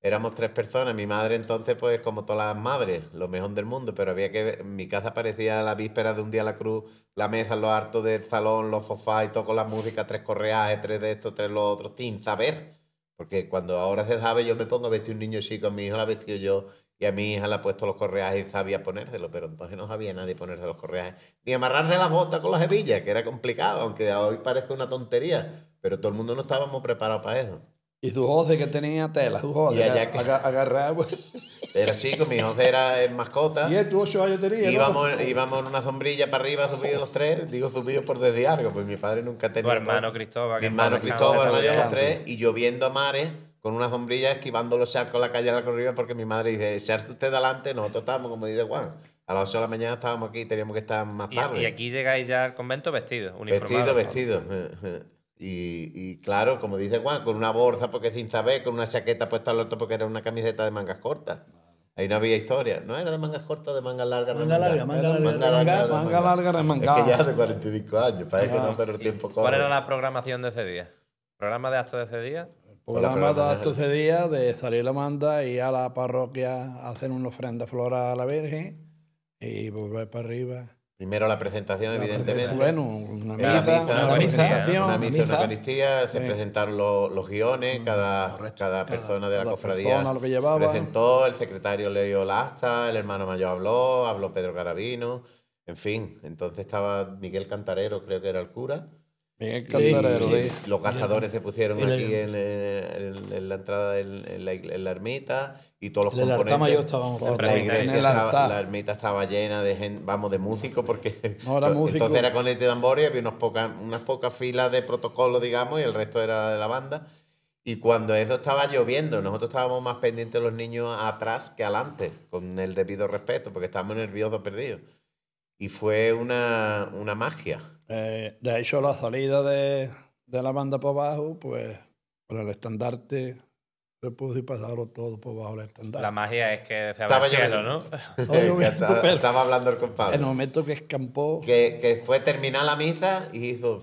Éramos tres personas. Mi madre entonces, pues como todas las madres, lo mejor del mundo, pero había que ver, en mi casa parecía la víspera de un día a la cruz, la mesa, los hartos del salón, los sofás y todo con la música, tres correajes, tres de estos, tres los otros, sin saber. Porque cuando ahora se sabe, yo me pongo a vestir un niño chico, a mi hijo la he vestido yo, y a mi hija le ha puesto los correajes y sabía ponérselo, pero entonces no sabía nadie ponerse los correajes. Ni amarrarse las botas con las hebillas, que era complicado, aunque hoy parezca una tontería, pero todo el mundo no estábamos preparados para eso.
Y su José que tenía tela, su José
Y allá que-
agarraba.
Era chico, mi José era el mascota.
7, 8 años tenía.
Íbamos,
¿no?
íbamos en una sombrilla para arriba, subidos los tres. Digo subidos por desde algo, pues mi padre nunca
Tu
tenía.
hermano Cristóbal.
Mi
que
hermano
en paz
Cristóbal,
descanse,
mayor, los
también.
tres, y lloviendo a mares con una sombrilla esquivando los charcos en la calle de la Corrida porque mi madre dice, echarte usted delante, nosotros estábamos, como dice Juan, a las 8 de la mañana estábamos aquí y teníamos que estar más tarde.
Y aquí llegáis ya al convento vestidos, uniformados.
Vestido. Y claro, como dice Juan, con una bolsa porque sin saber, con una chaqueta puesta al otro porque era una camiseta de mangas cortas. Ahí no había historia. ¿No era de mangas cortas o de mangas largas?
Manga larga, manga larga,
Manga larga,
Es
remangada.
que ya hace 45 años, parece que no, pero el tiempo corre.
¿Cuál era la programación de ese día? ¿Programa de actos de ese día?
Programa de actos ese día de salir la manda y a la parroquia a hacer una ofrenda floral a la Virgen y volver para arriba.
Primero la presentación, evidentemente.
Bueno, una
La
misa,
misa,
una
una
presentación.
Una misa, una
misa.
Eucaristía, se presentaron los guiones, cada persona de la
cada
cofradía
persona lo que llevaba.
presentó, el secretario leyó el acta, el hermano mayor habló Pedro Carabino, en fin. Entonces estaba Miguel Cantarero, creo que era el cura,
Miguel Cantarero,
sí.
sí.
Los gastadores se pusieron
El-
aquí en la entrada, en la ermita, y todos los
En el altar
componentes.
mayor estábamos todos.
La iglesia
En el altar.
la ermita estaba llena de gente, vamos, de músicos, porque
No era músico.
entonces era con este tambor y había unas pocas filas de protocolo, digamos, y el resto era de la banda. Y cuando eso estaba lloviendo, nosotros estábamos más pendientes de los niños atrás que adelante, con el debido respeto, porque estábamos nerviosos, perdidos. Y fue una magia.
De hecho, la salida de la banda por abajo, pues, por el estandarte, se puso y pasaron todos por abajo del estandarte.
La magia es que se
Estaba
abre el cielo,
lloviendo.
¿no?
No, lloviendo, pero
Estaba hablando el compadre.
en el momento que escampó,
Que fue terminar la misa y hizo...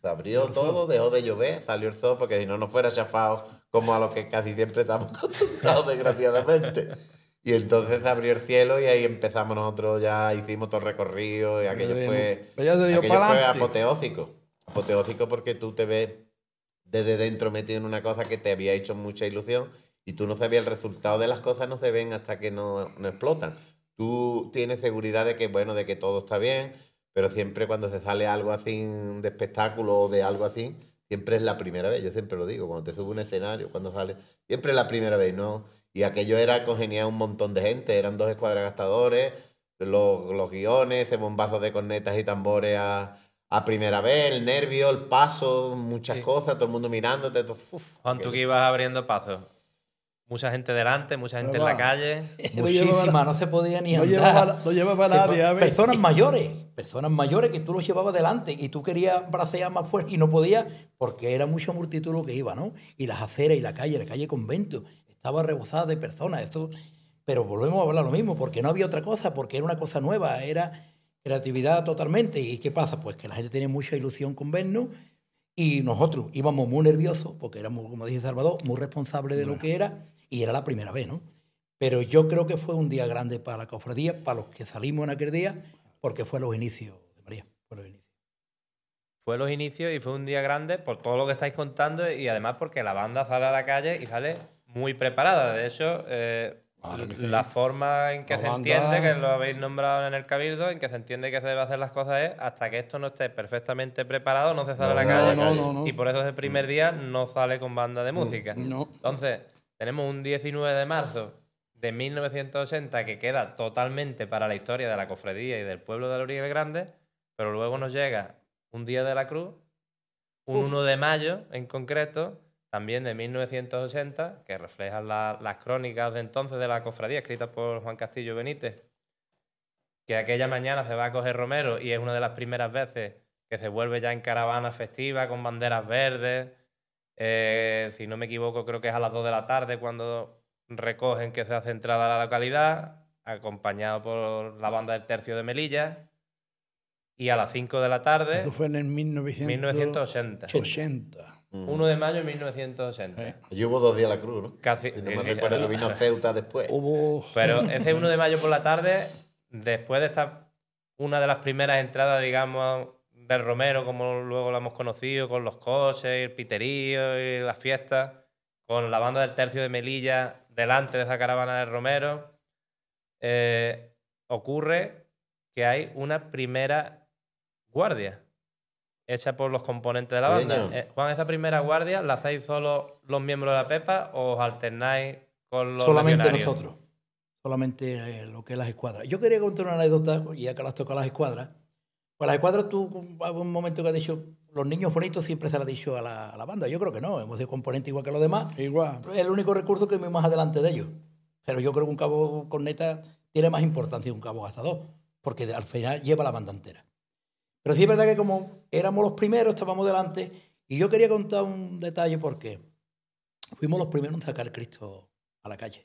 Se abrió todo, dejó de llover, salió el sol, porque si no, no fuera chafado como a lo que casi siempre estamos acostumbrados, desgraciadamente. Y entonces se abrió el cielo y ahí empezamos nosotros, ya hicimos todo el recorrido y aquello fue apoteósico. Apoteósico porque tú te ves desde dentro metido en una cosa que te había hecho mucha ilusión y tú no sabías el resultado de las cosas, no se ven hasta que no explotan. Tú tienes seguridad de que, bueno, de que todo está bien, pero siempre cuando se sale algo así de espectáculo o de algo así, siempre es la primera vez. Yo siempre lo digo, cuando te sube un escenario, cuando sale, siempre es la primera vez, ¿no? Y aquello era congeniar un montón de gente, eran 2 escuadras gastadores, los guiones, ese bombazo de cornetas y tambores a primera vez, el nervio, el paso, muchas cosas, todo el mundo mirándote.
Juan, tú que ibas abriendo pasos. Mucha gente delante, mucha gente en la calle.
Muchísima, no se podía ni
no
andar.
llevaba nadie. a ver.
Personas mayores que tú los llevabas delante y tú querías bracear más fuerte y no podías porque era mucha multitud lo que iba, ¿no? Y las aceras y la calle Convento, estaba rebosada de personas. Esto, pero volvemos a hablar lo mismo, porque no había otra cosa, porque era una cosa nueva, era creatividad totalmente. ¿Y qué pasa? Pues que la gente tenía mucha ilusión con vernos y nosotros íbamos muy nerviosos porque éramos, como dije Salvador, muy responsables de lo que era y era la primera vez, ¿no? Pero yo creo que fue un día grande para la cofradía, para los que salimos en aquel día, porque fue los inicios de María, fue los inicios.
Fue los inicios y fue un día grande por todo lo que estáis contando y además porque la banda sale a la calle y sale muy preparada. De hecho, la forma en que
La
se
banda...
entiende, que lo habéis nombrado en el Cabildo, en que se entiende que se debe hacer las cosas es hasta que esto no esté perfectamente preparado, no se sale a la calle.
No.
Y por eso ese primer día no sale con banda de música.
No.
Entonces, tenemos un 19 de marzo de 1980 que queda totalmente para la historia de la cofradía y del pueblo de Loriga el Grande, pero luego nos llega un Día de la Cruz, un 1 de mayo en concreto, también de 1980, que reflejan las crónicas de entonces de la cofradía, escritas por Juan Castillo Benítez, que aquella mañana se va a coger Romero y es una de las primeras veces que se vuelve ya en caravana festiva con banderas verdes. Si no me equivoco, creo que es a las 2 de la tarde cuando recogen que se hace entrada a la localidad, acompañado por la banda del Tercio de Melilla. Y a las 5 de la tarde...
Eso fue en el 1980.
1 de mayo de 1980.
Allí hubo 2 días la cruz, ¿no?
Casi,
Si no me recuerdo que vino Ceuta después.
Pero ese 1 de mayo por la tarde, después de esta una de las primeras entradas, digamos, del Romero, como luego lo hemos conocido, con los coches, el piterío y las fiestas, con la banda del Tercio de Melilla delante de esa caravana del Romero, ocurre que hay una primera guardia hecha por los componentes de la banda. Juan, ¿esa primera guardia la hacéis solo los miembros de la Pepa o os alternáis con los
Solamente
legionarios?
nosotros. Solamente lo que es las escuadras. Yo quería contar una anécdota, ya que las toca las escuadras. Pues las escuadras, tú, en un momento que has dicho, los niños bonitos siempre se lo ha dicho a la banda. Yo creo que no, hemos sido componentes igual que los demás.
Igual.
Es el único recurso que me más adelante de ellos. Pero yo creo que un cabo corneta tiene más importancia que un cabo gastador, porque al final lleva la banda entera. Pero sí es verdad que como éramos los primeros, estábamos delante, y yo quería contar un detalle porque fuimos los primeros en sacar Cristo a la calle.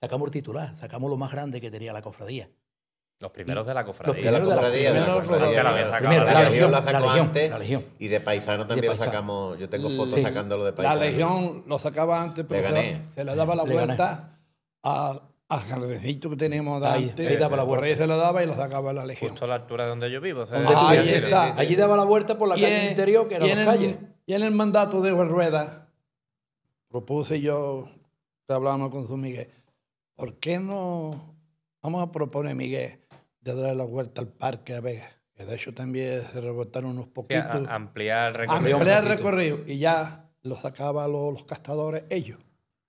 Sacamos el titular, sacamos lo más grande que tenía la cofradía.
Los primeros de la cofradía.
De la cofradía. La Legión la sacó antes.
La Legión.
Y de Paisano también lo sacamos. Yo tengo fotos sacándolo de Paisano.
La Legión lo sacaba antes, pero se le daba la vuelta al jardecito que tenemos delante.
Ahí daba la vuelta.
Por ahí se lo daba y lo sacaba la Legión.
Justo a la altura de donde yo vivo.
Ahí está.
Allí daba la vuelta por la calle interior, que era la calle.
Y en el mandato de Rueda propuse yo, hablamos con su Miguel, ¿por qué no vamos a proponer, Miguel, de darle la vuelta al parque a Vega? que de hecho también se rebotaron unos
Sí,
poquitos.
ampliar el recorrido.
un
Ampliar el
poquito.
recorrido y ya lo sacaban los castadores ellos.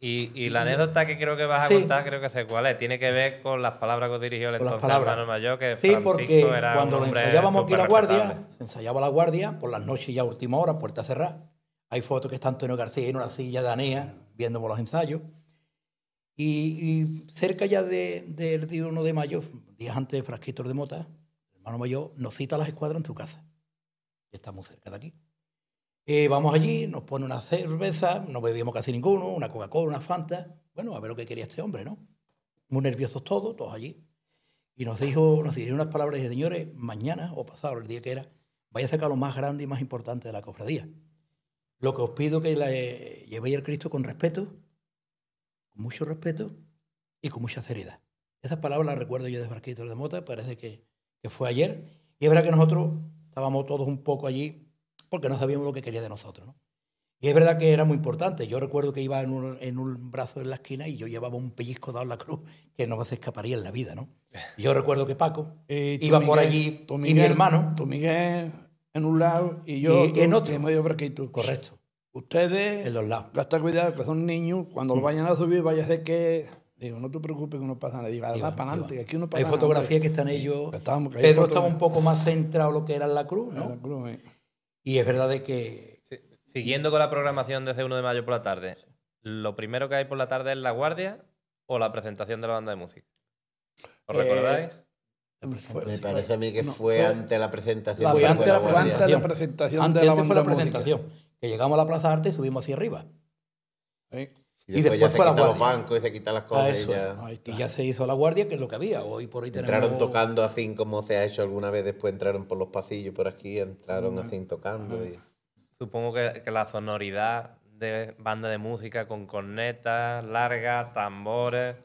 Y la anécdota que creo que vas a
Sí.
contar, creo que sé cuál es. Tiene que ver con las palabras que os dirigió el
Con las
entonces
palabras.
hermano mayor, que
Sí,
Francisco
porque
era
cuando
un
lo
hombre
ensayábamos aquí la guardia,
superrespetable.
se ensayaba la guardia, por las noches ya a última hora, puerta cerrada. Hay fotos que está Antonio García en una silla danea viendo por los ensayos. Y cerca ya del día 1 de mayo, días antes de Frasquitos de Mota, el hermano mayor nos cita a las escuadras en su casa, que está muy cerca de aquí. Vamos allí, nos pone una cerveza, no bebíamos casi ninguno, una Coca-Cola, una Fanta. Bueno, a ver lo que quería este hombre, ¿no? Muy nerviosos todos allí. Y nos dijo unas palabras y dice, señores, mañana o pasado, el día que era, vaya a sacar lo más grande y más importante de la cofradía. Lo que os pido es que llevéis al Cristo con respeto, con mucho respeto y con mucha seriedad. Esas palabras las recuerdo yo de Frasquitos de Mota, parece que fue ayer. Y es verdad que nosotros estábamos todos un poco allí porque no sabíamos lo que quería de nosotros, ¿no? Y es verdad que era muy importante. Yo recuerdo que iba en un brazo en la esquina y yo llevaba un pellizco dado en la cruz que no se escaparía en la vida, ¿no? Y yo recuerdo que Paco iba por allí
tú,
y mi hermano...
Tú, Miguel, en un lado y yo
Y en otro.
en medio Frasquito.
Correcto.
Ustedes,
En los lados.
gasta cuidado que son niños, cuando lo vayan a subir, vaya a ser que... Digo, no te preocupes que no pasa nada. Digo, va para adelante, que aquí no pasa
Hay
nada.
fotografías que están ellos...
Estábamos- que hay
Pedro
fotos-
estaba un poco más centrado en lo que era la cruz, ¿no?
En la cruz,
Y es verdad de que...
Sí. Siguiendo con la programación desde 1 de mayo por la tarde, ¿lo primero que hay por la tarde es la guardia o la presentación de la banda de música? ¿Os recordáis?
Me parece a mí que
No,
fue ante la presentación.
Fue
que
antes
fue
de la
guardia.
Antes de la presentación
Antes
de la
fue
banda
la
de música.
presentación. Que llegamos a la Plaza de Arte y subimos hacia arriba.
Sí.
Y después,
Y
ya
después
se
fue la
quitan los
guardia.
bancos y se quitan las cosas. Y
Eso
ya.
es.
Ahí está.
Y ya se hizo la guardia, que es lo que había. Hoy por hoy tenemos...
Entraron tocando así como se ha hecho alguna vez. Después entraron por los pasillos por aquí, entraron así tocando. Y...
Supongo que la sonoridad de banda de música con cornetas largas, tambores,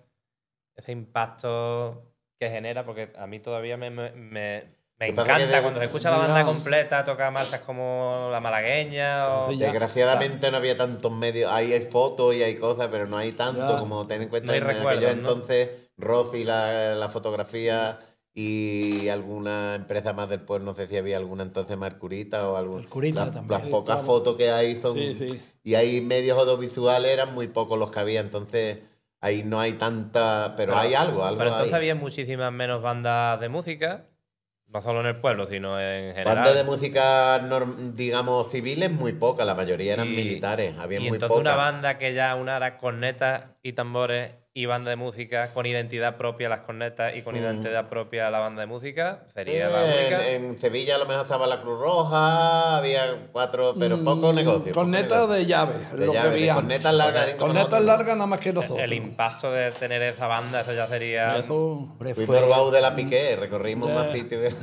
ese impacto que genera, porque a mí todavía me
que pasa que
encanta cuando se escucha la
ya-
banda completa tocar marchas como la malagueña o...
Sí, ya.
Desgraciadamente no había tantos medios. Ahí hay fotos y hay cosas, pero no hay tanto
Ya.
como ten en cuenta
No hay
en
recuerdos,
aquellos
¿no?
entonces Rossi la fotografía y alguna empresa más del pueblo, no sé si había alguna entonces Mercurita o algún.
Mercurita
las,
también.
las pocas
claro.
fotos que hay son.
Sí, sí.
Y hay medios audiovisuales, eran muy pocos los que había, entonces ahí no hay tanta. Pero hay algo
Pero entonces
hay.
había muchísimas menos bandas de música, no solo en el pueblo, sino en general.
Bandas de música, digamos, civiles, muy pocas, la mayoría eran
Y-
militares, había
y
muy
entonces
pocas.
una banda que ya unara cornetas y tambores y banda de música con identidad propia las cornetas y con identidad propia la banda de música sería la única.
En Sevilla a lo mejor estaba la Cruz Roja, había 4, pero poco negocio. poco
Cornetas
negocio.
de llave.
De
lo que
llave, de
había.
cornetas largas. como
Cornetas
nosotros.
largas nada más que nosotros.
El impacto de tener esa banda, eso ya sería
Eso,
Hombre,
Fuimos al Bau de la Piqué, recorrimos más sitios.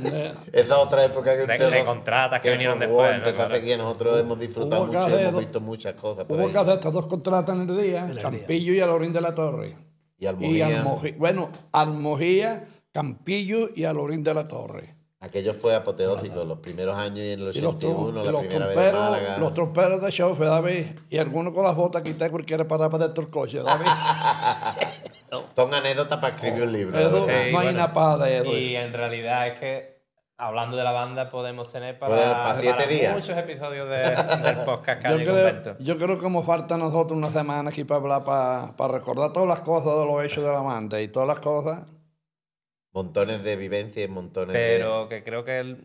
Esa otra época que
de contratas que vinieron después, ¿no?
Empezó
Claro.
hace que nosotros hemos disfrutado
Hubo que
mucho,
hacer
hemos
dos-
visto muchas cosas por
hubo
ahí.
que hacer estas dos contratas en el día,
día.
Campillo y Alorín de la Torre.
Y Almojía.
Bueno, Almojía, Campillo y Alorín de la Torre.
Aquello fue apoteósico, los primeros años y en el
Y los,
81, la primera vez de Málaga.
los tromperos de chofe, David, y algunos con las botas quitadas cualquiera para dentro del coche, David.
Son anécdotas para escribir un libro.
Eso,
¿verdad?
Sí,
no hay
bueno.
nada para de eso.
Y en realidad es que hablando de la banda podemos tener
Para 7 días.
muchos episodios del podcast
Yo
Calle Convento.
creo que nos falta a nosotros una semana aquí para hablar, para recordar todas las cosas de los hechos de la banda y todas las cosas.
Montones de vivencias, montones de...
Pero que creo que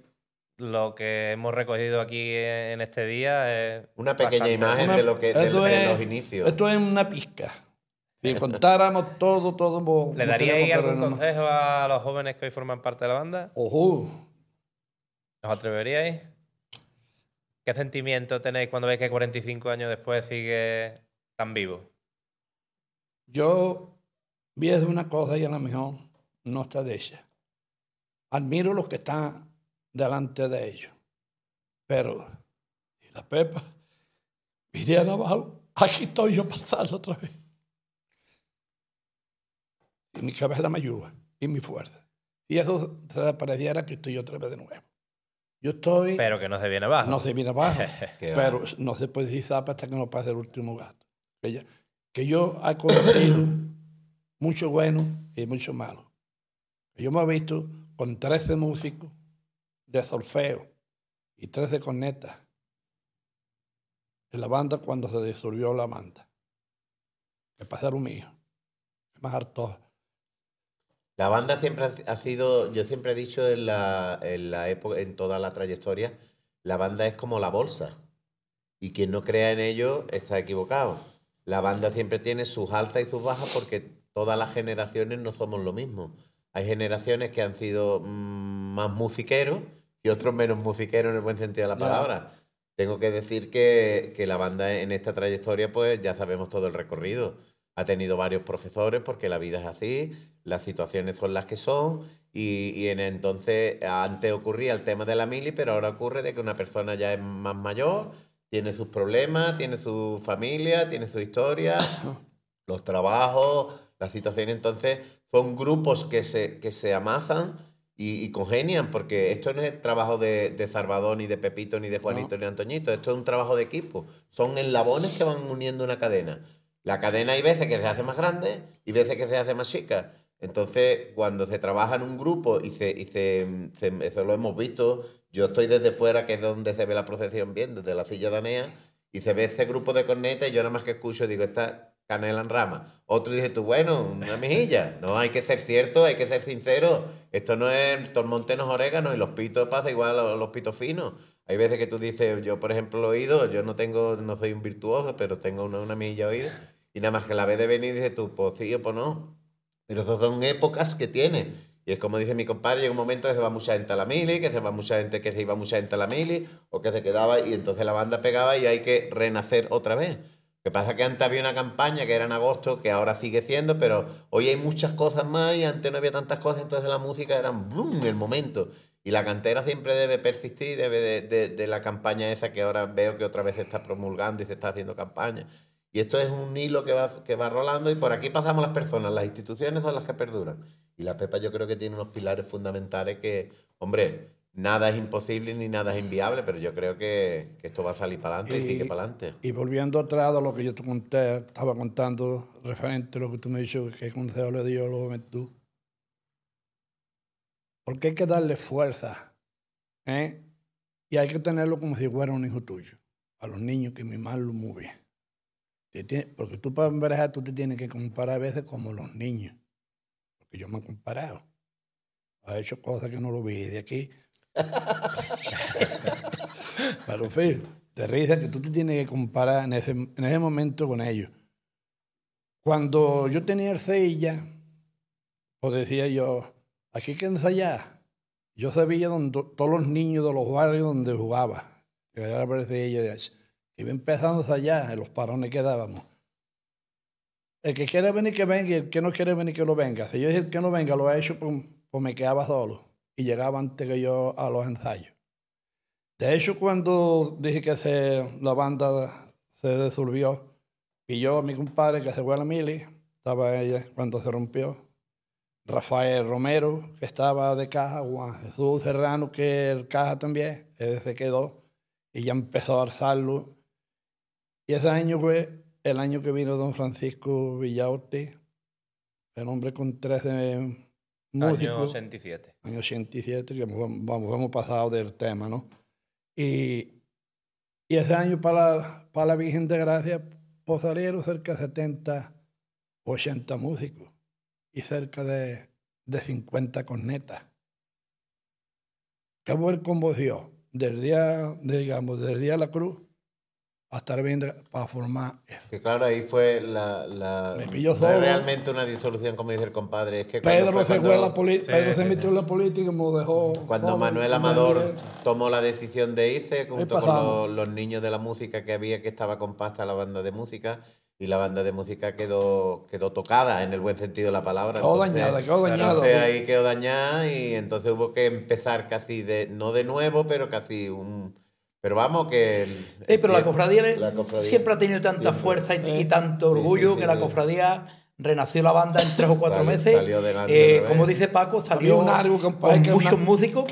lo que hemos recogido aquí en este día es
Una pequeña
bastante-
imagen
Una-
de lo que
eso
de
es-
los inicios.
Esto es una pizca. Si contáramos todo, pues,
¿Le
no
daríais
tenemos que
algún
reírnos.
consejo a los jóvenes que hoy forman parte de la banda?
Ojo.
¿Os atreveríais? ¿Qué sentimiento tenéis cuando veis que 45 años después sigue tan vivo?
Yo vi de una cosa y a lo mejor no está de ella. Admiro los que están delante de ellos. Pero, y la Pepa, irían abajo, aquí estoy yo pasando otra vez. Y mi cabeza me ayuda, y mi fuerza. Si eso se desapareciera, aquí estoy yo otra vez de nuevo. Yo estoy,
Pero que no se viene abajo.
no se viene abajo,
Qué
pero no se puede decir zapa hasta que no pase el último gato. Que yo he conocido mucho bueno y mucho malo. Yo me he visto con 13 músicos de solfeo y 3 de corneta en la banda cuando se disolvió la banda. Que pasaron mío. Más harto.
La banda siempre ha sido, yo siempre he dicho en la época, en toda la trayectoria, la banda es como la bolsa. Y quien no crea en ello está equivocado. La banda siempre tiene sus altas y sus bajas porque todas las generaciones no somos lo mismo. Hay generaciones que han sido más musiqueros y otros menos musiqueros en el buen sentido de la palabra. Tengo que decir que la banda en esta trayectoria, pues ya sabemos todo el recorrido. Ha tenido varios profesores porque la vida es así, las situaciones son las que son y entonces antes ocurría el tema de la mili, pero ahora ocurre de que una persona ya es más mayor, tiene sus problemas, tiene su familia, tiene su historia, los trabajos, las situaciones. Entonces son grupos que se amasan y congenian, porque esto no es trabajo de Salvador, ni de Pepito, ni de Juanito, ni de Antoñito. Esto es un trabajo de equipo. Son eslabones que van uniendo una cadena. La cadena hay veces que se hace más grande y veces que se hace más chica. Entonces, cuando se trabaja en un grupo eso lo hemos visto, yo estoy desde fuera, que es donde se ve la procesión bien, desde la silla danea, y se ve este grupo de cornetas y yo nada más que escucho, digo, esta canela en rama. Otro dice tú, bueno, una mejilla. No, hay que ser cierto, hay que ser sincero. Esto no es tormonte, no es orégano, y los pitos pasa igual a los pitos finos. Hay veces que tú dices, yo por ejemplo lo oído, yo no soy un virtuoso, pero tengo una mejilla oído, y nada más que la vez de venir dices tú, pues sí o pues no. Pero esas son épocas que tiene. Y es como dice mi compadre, llega un momento que se va mucha gente a la mili, que se iba mucha gente a la mili, o que se quedaba y entonces la banda pegaba y hay que renacer otra vez. Lo que pasa es que antes había una campaña que era en agosto, que ahora sigue siendo, pero hoy hay muchas cosas más y antes no había tantas cosas, entonces la música era ¡brum! El momento. Y la cantera siempre debe persistir, debe de la campaña esa que ahora veo que otra vez se está promulgando y se está haciendo campaña. Y esto es un hilo que va rolando y por aquí pasamos las personas, las instituciones son las que perduran. Y la Pepa yo creo que tiene unos pilares fundamentales que, hombre, nada es imposible ni nada es inviable, pero yo creo que esto va a salir para adelante y sigue para adelante.
Y volviendo atrás a lo que yo te conté, estaba contando referente a lo que tú me has dicho, que consejo le dio a la juventud. Porque hay que darle fuerza, ¿eh? Y hay que tenerlo como si fuera un hijo tuyo. A los niños que mimarlo muy bien. Porque tú para envejecer tú te tienes que comparar a veces como los niños. Porque yo me he comparado. He hecho cosas que no lo vi de aquí. Pero en fin, te risa que tú te tienes que comparar en ese momento con ellos. Cuando yo tenía el Sevilla, pues decía yo, aquí hay que ensayar. Yo sabía donde todos los niños de los barrios donde jugaba. Que era la Sevilla. Iba empezando allá, en los parones que dábamos. El que quiere venir, que venga, y el que no quiere venir, que lo venga. Si yo dije el que no venga, lo he hecho, pues me quedaba solo. Y llegaba antes que yo a los ensayos. De hecho, cuando dije que la banda se disolvió, y yo, mi compadre, que se fue a la mili, estaba ella cuando se rompió. Rafael Romero, que estaba de caja, Juan Jesús Serrano, que el caja también, él se quedó. Y ya empezó a alzarlo. Y ese año fue el año que vino don Francisco Villaorte, el hombre con 13 músicos.
Año 87.
Año 87, que hemos pasado del tema, ¿no? Y ese año para la Virgen de Gracia, pues salieron cerca de 70, 80 músicos y cerca de 50 cornetas. ¿Qué fue el convocio? Del día de la cruz hasta el viernes para formar eso.
Que claro, ahí fue
Me pilló
no
solo.
es realmente una disolución, como dice el compadre. Es que
Pedro se metió en la política y me dejó.
Cuando Manuel Amador tomó la decisión de irse, junto con los niños de la música que había, que estaba compacta la banda de música, y la banda de música quedó tocada, en el buen sentido de la palabra.
Quedó dañada.
Entonces ahí quedó dañada y entonces hubo que empezar casi no de nuevo, pero casi Pero vamos, que...
pero la cofradía siempre ha tenido tanta fuerza y tanto orgullo que la cofradía renació la banda en 3 o 4 meses.
Salió delante
como dice Paco, salió con muchos músicos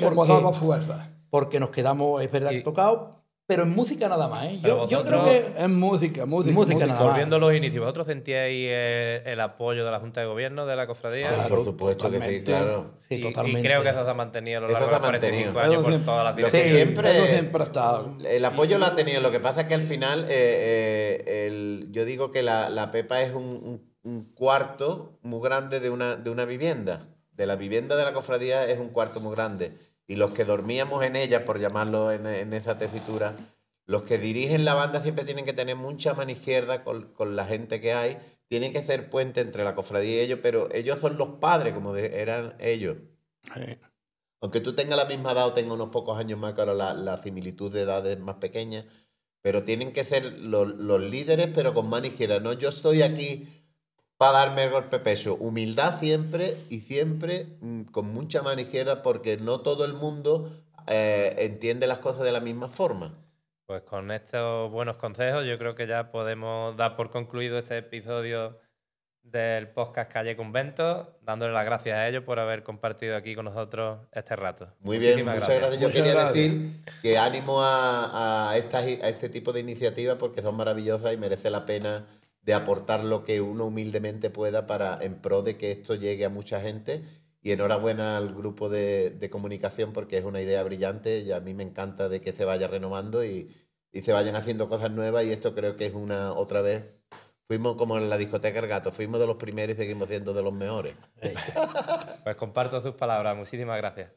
porque nos quedamos, es verdad, tocados.
pero en música nada más, ¿eh?
Pero
Yo creo
vosotros-
que
Es música, música.
Música nada más.
Volviendo a los inicios, ¿vosotros sentíais el apoyo de la Junta de Gobierno, de la cofradía?
Claro,
Por supuesto que sí,
totalmente.
claro.
sí,
Y
totalmente.
creo que eso se ha mantenido a lo
Eso
largo
se
de
ha
los 45
mantenido.
años por
Eso
todas las
Lo que
direcciones.
siempre-
Eso siempre ha estado.
El apoyo lo ha tenido. Lo que pasa es que al final, yo digo que la Pepa es un cuarto muy grande de una vivienda. De la vivienda de la cofradía es un cuarto muy grande. Y los que dormíamos en ella, por llamarlo en esa tesitura, los que dirigen la banda siempre tienen que tener mucha mano izquierda con la gente que hay. Tienen que ser puente entre la cofradía y ellos, pero ellos son los padres, como eran ellos. Aunque tú tengas la misma edad o tengas unos pocos años más, claro, la similitud de edad es más pequeña, pero tienen que ser los líderes, pero con mano izquierda. No, yo estoy aquí para darme el golpe peso. Humildad siempre y siempre con mucha mano izquierda, porque no todo el mundo entiende las cosas de la misma forma.
Pues con estos buenos consejos yo creo que ya podemos dar por concluido este episodio del podcast Calle Convento, dándole las gracias a ellos por haber compartido aquí con nosotros este rato.
Muy bien,
Muchísimas
muchas gracias. Yo
Muchas
quería
gracias.
decir que ánimo a este tipo de iniciativas, porque son maravillosas y merece la pena de aportar lo que uno humildemente pueda en pro de que esto llegue a mucha gente. Y enhorabuena al grupo de comunicación, porque es una idea brillante y a mí me encanta de que se vaya renovando y se vayan haciendo cosas nuevas, y esto creo que es otra vez. Fuimos como en la discoteca El Gato, fuimos de los primeros y seguimos siendo de los mejores.
Pues comparto sus palabras. Muchísimas gracias.